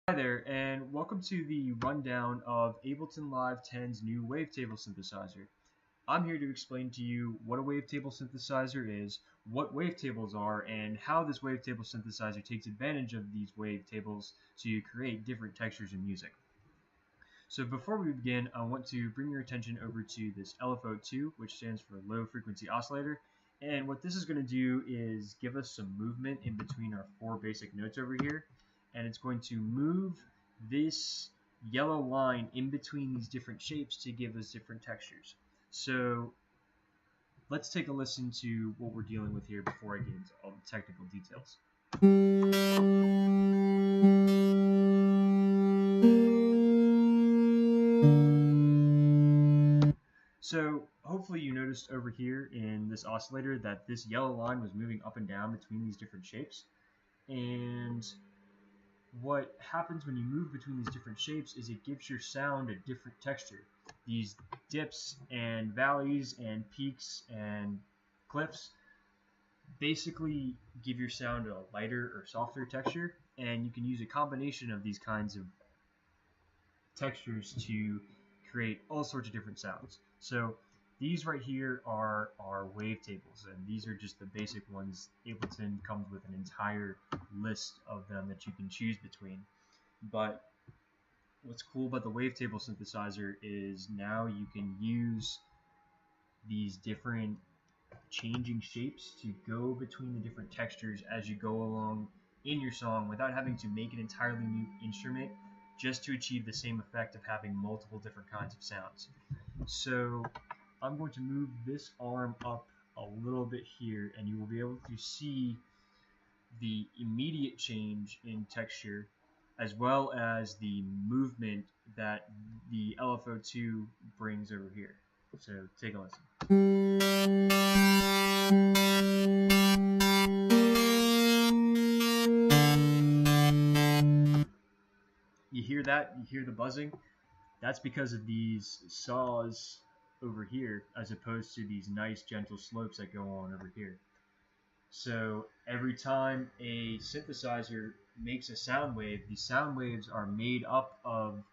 Hi there, and welcome to the rundown of Ableton Live 10's new Wavetable synthesizer. I'm here to explain to you what a wavetable synthesizer is, what wavetables are, and how this wavetable synthesizer takes advantage of these wavetables to create different textures in music. So before we begin, I want to bring your attention over to this LFO2, which stands for Low Frequency Oscillator. And what this is going to do is give us some movement in between our four basic notes over here. And it's going to move this yellow line in between these different shapes to give us different textures. So let's take a listen to what we're dealing with here before I get into all the technical details. So hopefully you noticed over here in this oscillator that this yellow line was moving up and down between these different shapes. And what happens when you move between these different shapes is it gives your sound a different texture. These dips and valleys and peaks and cliffs basically give your sound a lighter or softer texture, and you can use a combination of these kinds of textures to create all sorts of different sounds. So these right here are our wavetables, and these are just the basic ones. Ableton comes with an entire list of them that you can choose between. But what's cool about the wavetable synthesizer is now you can use these different changing shapes to go between the different textures as you go along in your song without having to make an entirely new instrument just to achieve the same effect of having multiple different kinds of sounds. So I'm going to move this arm up a little bit here, and you will be able to see the immediate change in texture as well as the movement that the LFO2 brings over here. So take a listen. You hear that? You hear the buzzing? That's because of these saws over here as opposed to these nice gentle slopes that go on over here. So every time a synthesizer makes a sound wave, these sound waves are made up of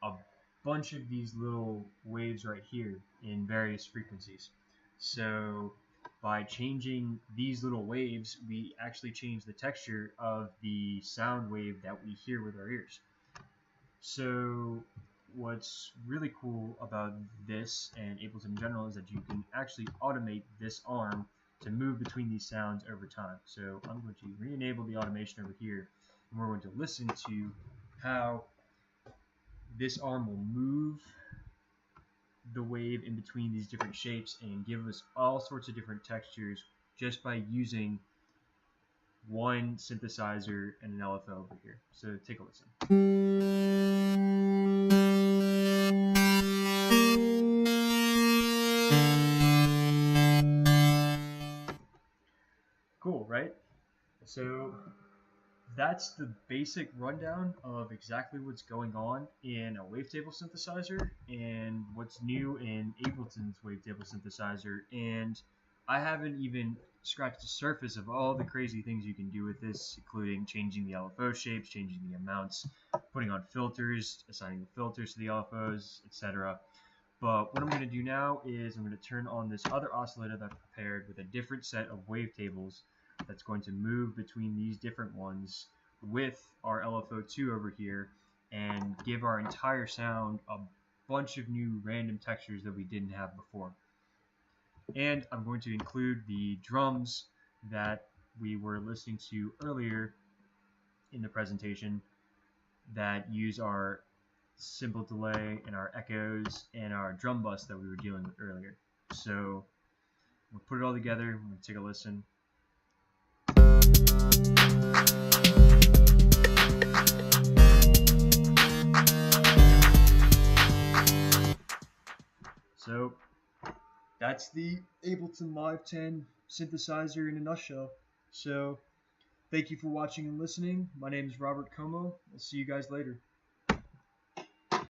a bunch of these little waves right here in various frequencies. So by changing these little waves, we actually change the texture of the sound wave that we hear with our ears. So what's really cool about this and Ableton in general is that you can actually automate this arm to move between these sounds over time. So I'm going to re-enable the automation over here, and we're going to listen to how this arm will move the wave in between these different shapes and give us all sorts of different textures just by using one synthesizer and an LFO over here. So take a listen. Cool, right? So that's the basic rundown of exactly what's going on in a wavetable synthesizer and what's new in Ableton's wavetable synthesizer. And I haven't even scratched the surface of all the crazy things you can do with this, including changing the LFO shapes, changing the amounts, putting on filters, assigning the filters to the LFOs, etc. But what I'm going to do now is I'm going to turn on this other oscillator that I've prepared with a different set of wavetables that's going to move between these different ones with our LFO2 over here and give our entire sound a bunch of new random textures that we didn't have before. And I'm going to include the drums that we were listening to earlier in the presentation that use our simple delay and our echoes and our drum bus that we were dealing with earlier. So we'll put it all together. We'll take a listen. So that's the Ableton Live 10 synthesizer in a nutshell. So thank you for watching and listening. My name is Robert Como. I'll see you guys later.